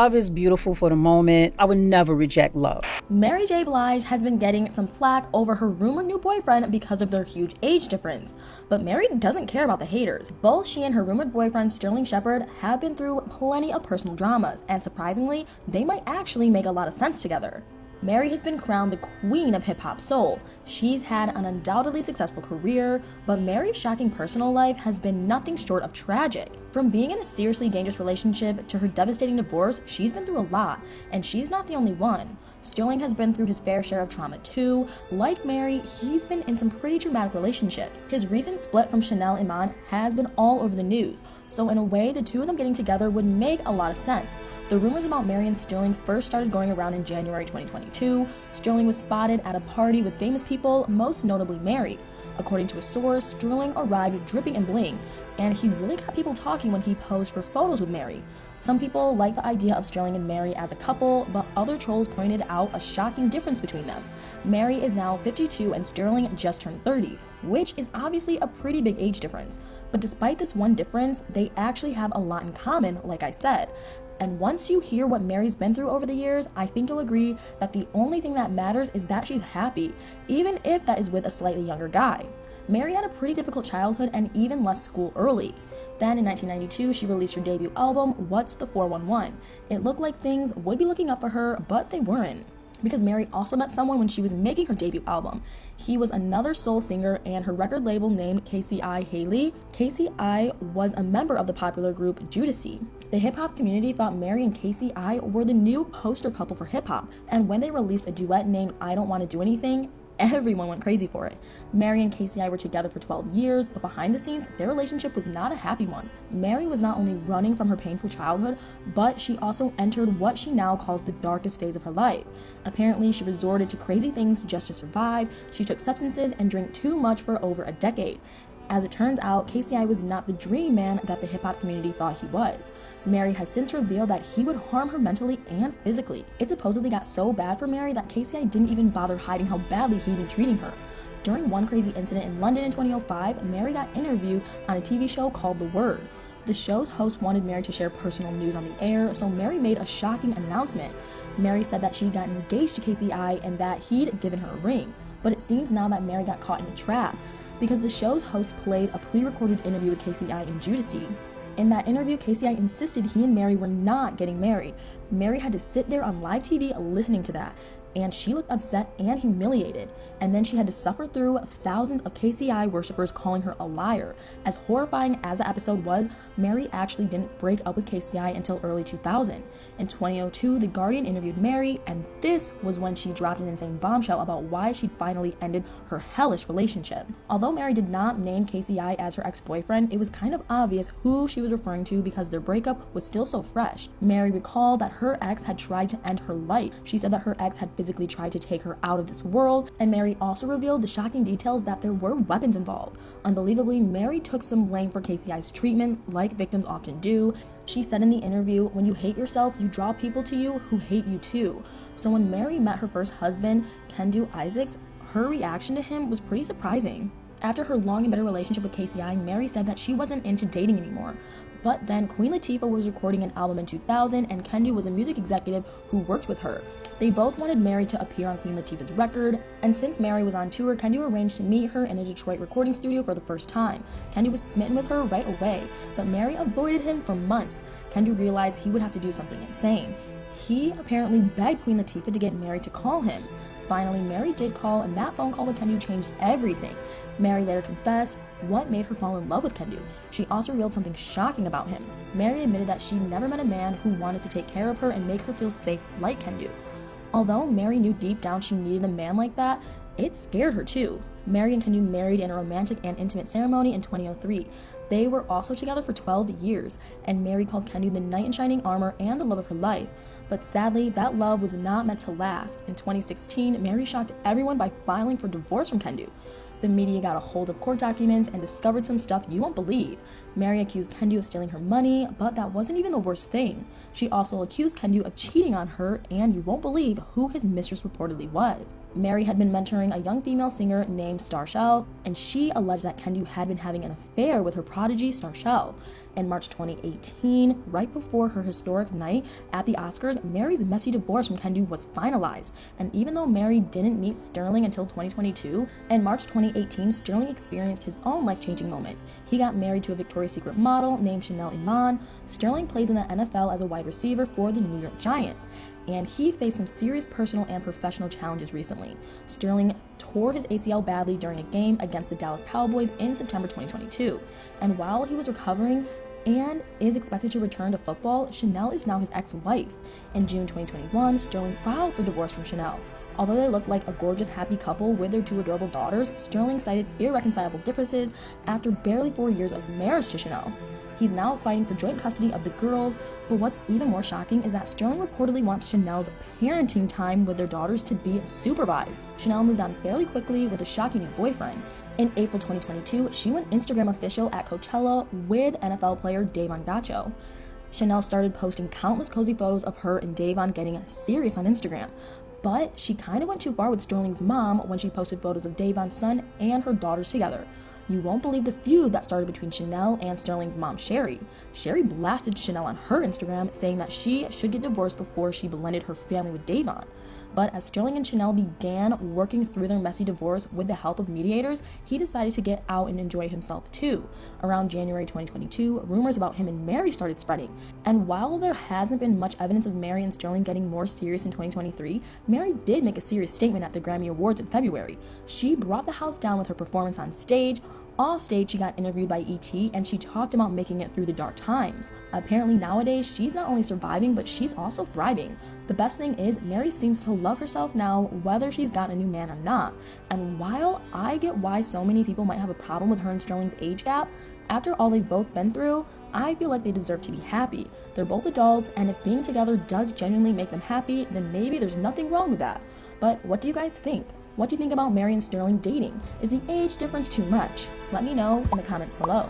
Love is beautiful for the moment. I would never reject love. Mary J. Blige has been getting some flack over her rumored new boyfriend because of their huge age difference. But Mary doesn't care about the haters. Both she and her rumored boyfriend Sterling Shepard have been through plenty of personal dramas, and surprisingly, they might actually make a lot of sense together. Mary has been crowned the queen of hip-hop soul. She's had an undoubtedly successful career, but Mary's shocking personal life has been nothing short of tragic. From being in a seriously dangerous relationship to her devastating divorce, she's been through a lot, and she's not the only one. Sterling has been through his fair share of trauma too. Like Mary, he's been in some pretty traumatic relationships. His recent split from Chanel Iman has been all over the news, so in a way, the two of them getting together would make a lot of sense. The rumors about Mary and Sterling first started going around in January 2022. Sterling was spotted at a party with famous people, most notably Mary. According to a source, Sterling arrived dripping in bling, and he really got people talking when he posed for photos with Mary. Some people like the idea of Sterling and Mary as a couple, but other trolls pointed out a shocking difference between them. Mary is now 52 and Sterling just turned 30, which is obviously a pretty big age difference. But despite this one difference, they actually have a lot in common, like I said. And once you hear what Mary's been through over the years, I think you'll agree that the only thing that matters is that she's happy, even if that is with a slightly younger guy. Mary had a pretty difficult childhood and even left school early. Then in 1992, she released her debut album, What's the 411? It looked like things would be looking up for her, but they weren't. Because Mary also met someone when she was making her debut album. He was another soul singer and her record label named KCI Haley. KCI was a member of the popular group Judasy. The hip-hop community thought Mary and KCI were the new poster couple for hip-hop, and when they released a duet named I Don't Want to Do Anything, everyone went crazy for it. Mary and KCI were together for 12 years, but behind the scenes, their relationship was not a happy one. Mary was not only running from her painful childhood, but she also entered what she now calls the darkest phase of her life. Apparently, she resorted to crazy things just to survive. She took substances and drank too much for over a decade. As it turns out, KCI was not the dream man that the hip-hop community thought he was. Mary has since revealed that he would harm her mentally and physically. It supposedly got so bad for Mary that KCI didn't even bother hiding how badly he'd been treating her. During one crazy incident in London in 2005, Mary got interviewed on a TV show called The Word. The show's host wanted Mary to share personal news on the air, so Mary made a shocking announcement. Mary said that she got engaged to KCI and that he'd given her a ring. But it seems now that Mary got caught in a trap, because the show's host played a pre-recorded interview with KCI and Judasy. In that interview, KCI insisted he and Mary were not getting married. Mary had to sit there on live TV listening to that, and she looked upset and humiliated. And then she had to suffer through thousands of KCI worshippers calling her a liar. As horrifying as the episode was, Mary actually didn't break up with KCI until early 2000. In 2002, The Guardian interviewed Mary, and this was when she dropped an insane bombshell about why she'd finally ended her hellish relationship. Although Mary did not name KCI as her ex-boyfriend, it was kind of obvious who she was referring to because their breakup was still so fresh. Mary recalled that her ex had tried to end her life. She said that her ex had physically tried to take her out of this world, and Mary also revealed the shocking details that there were weapons involved. Unbelievably, Mary took some blame for KCI's treatment, like victims often do. She said in the interview, "When you hate yourself, you draw people to you who hate you too." So when Mary met her first husband, Kendu Isaacs, her reaction to him was pretty surprising. After her long and bitter relationship with KCI, Mary said that she wasn't into dating anymore. But then Queen Latifah was recording an album in 2000, and Kendu was a music executive who worked with her. They both wanted Mary to appear on Queen Latifah's record, and since Mary was on tour, Kendu arranged to meet her in a Detroit recording studio for the first time. Kendu was smitten with her right away, but Mary avoided him for months. Kendu realized he would have to do something insane. He apparently begged Queen Latifah to get Mary to call him. Finally, Mary did call, and that phone call with Kendu changed everything. Mary later confessed what made her fall in love with Kendu. She also revealed something shocking about him. Mary admitted that she never met a man who wanted to take care of her and make her feel safe like Kendu. Although Mary knew deep down she needed a man like that, it scared her too. Mary and Kendu married in a romantic and intimate ceremony in 2003. They were also together for 12 years, and Mary called Kendu the knight in shining armor and the love of her life. But sadly, that love was not meant to last. In 2016, Mary shocked everyone by filing for divorce from Kendu. The media got a hold of court documents and discovered some stuff you won't believe. Mary accused Kendu of stealing her money, but that wasn't even the worst thing. She also accused Kendu of cheating on her, and you won't believe who his mistress reportedly was. Mary had been mentoring a young female singer named Starshell, and she alleged that Kendu had been having an affair with her prodigy Starshell. In March 2018, right before her historic night at the Oscars, Mary's messy divorce from Kendu was finalized. And even though Mary didn't meet Sterling until 2022, in March 2018, Sterling experienced his own life-changing moment. He got married to a Victoria's Secret model named Chanel Iman. Sterling plays in the NFL as a wide receiver for the New York Giants, and he faced some serious personal and professional challenges recently. Sterling tore his ACL badly during a game against the Dallas Cowboys in September 2022, and while he was recovering and is expected to return to football, Chanel is now his ex-wife. In June 2021, Sterling filed for divorce from Chanel. Although they look like a gorgeous, happy couple with their 2 adorable daughters, Sterling cited irreconcilable differences after barely 4 years of marriage to Chanel. He's now fighting for joint custody of the girls, but what's even more shocking is that Sterling reportedly wants Chanel's parenting time with their daughters to be supervised. Chanel moved on fairly quickly with a shocking new boyfriend. In April 2022, she went Instagram official at Coachella with NFL player Davon Gacho. Chanel started posting countless cozy photos of her and Davon getting serious on Instagram. But she kind of went too far with Sterling's mom when she posted photos of Davon's son and her daughters together. You won't believe the feud that started between Chanel and Sterling's mom, Sherry. Sherry blasted Chanel on her Instagram, saying that she should get divorced before she blended her family with Davon. But as Sterling and Chanel began working through their messy divorce with the help of mediators, he decided to get out and enjoy himself too. Around January 2022, rumors about him and Mary started spreading. And while there hasn't been much evidence of Mary and Sterling getting more serious in 2023, Mary did make a serious statement at the Grammy Awards in February. She brought the house down with her performance on stage. Off stage, she got interviewed by ET, and she talked about making it through the dark times. Apparently nowadays, she's not only surviving, but she's also thriving. The best thing is, Mary seems to love herself now, whether she's got a new man or not. And while I get why so many people might have a problem with her and Sterling's age gap, after all they've both been through, I feel like they deserve to be happy. They're both adults, and if being together does genuinely make them happy, then maybe there's nothing wrong with that. But what do you guys think? What do you think about Mary and Sterling dating? Is the age difference too much? Let me know in the comments below.